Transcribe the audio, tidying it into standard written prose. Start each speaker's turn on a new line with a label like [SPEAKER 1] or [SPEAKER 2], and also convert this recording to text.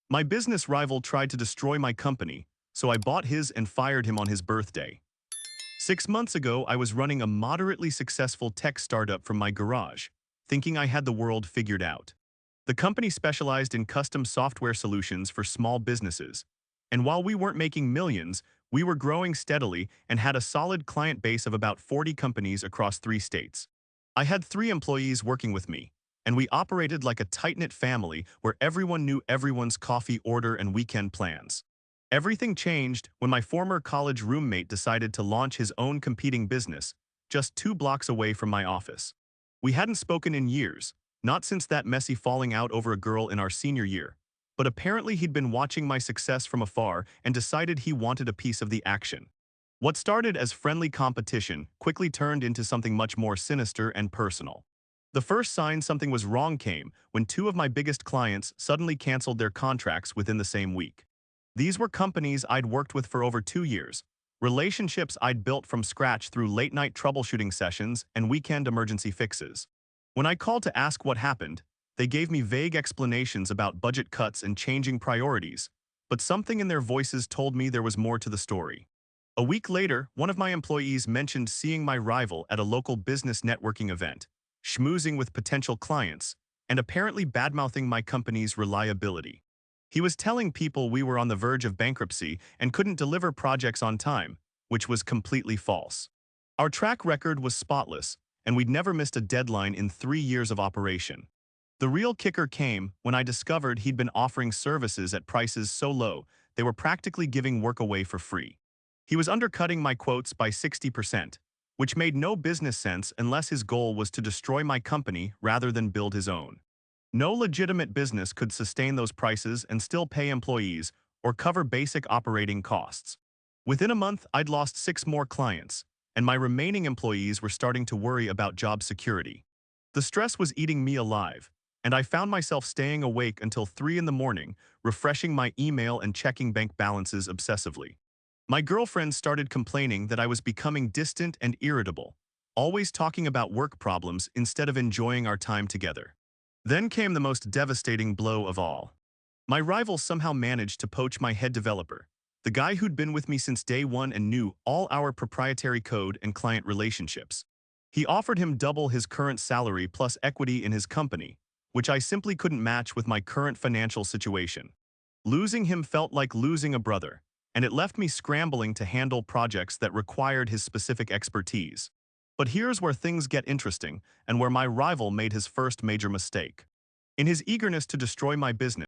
[SPEAKER 1] My business rival tried to destroy my company, so I bought his and fired him on his birthday. 6 months ago, I was running a moderately successful tech startup from my garage, thinking I had the world figured out. The company specialized in custom software solutions for small businesses, and while we weren't making millions, we were growing steadily and had a solid client base of about 40 companies across 3 states. I had 3 employees working with me, and we operated like a tight-knit family where everyone knew everyone's coffee order and weekend plans. Everything changed when my former college roommate decided to launch his own competing business, just 2 blocks away from my office. We hadn't spoken in years, not since that messy falling out over a girl in our senior year, but apparently he'd been watching my success from afar and decided he wanted a piece of the action. What started as friendly competition quickly turned into something much more sinister and personal. The first sign something was wrong came when 2 of my biggest clients suddenly canceled their contracts within the same week. These were companies I'd worked with for over 2 years, relationships I'd built from scratch through late-night troubleshooting sessions and weekend emergency fixes. When I called to ask what happened, they gave me vague explanations about budget cuts and changing priorities, but something in their voices told me there was more to the story. A week later, one of my employees mentioned seeing my rival at a local business networking event, schmoozing with potential clients, and apparently badmouthing my company's reliability. He was telling people we were on the verge of bankruptcy and couldn't deliver projects on time, which was completely false. Our track record was spotless, and we'd never missed a deadline in 3 years of operation. The real kicker came when I discovered he'd been offering services at prices so low they were practically giving work away for free. He was undercutting my quotes by 60%, which made no business sense unless his goal was to destroy my company rather than build his own. No legitimate business could sustain those prices and still pay employees or cover basic operating costs. Within a month, I'd lost 6 more clients, and my remaining employees were starting to worry about job security. The stress was eating me alive, and I found myself staying awake until 3 in the morning, refreshing my email and checking bank balances obsessively. My girlfriend started complaining that I was becoming distant and irritable, always talking about work problems instead of enjoying our time together. Then came the most devastating blow of all. My rival somehow managed to poach my head developer, the guy who'd been with me since day one and knew all our proprietary code and client relationships. He offered him double his current salary plus equity in his company, which I simply couldn't match with my current financial situation. Losing him felt like losing a brother, and it left me scrambling to handle projects that required his specific expertise. But here's where things get interesting and where my rival made his first major mistake. In his eagerness to destroy my business,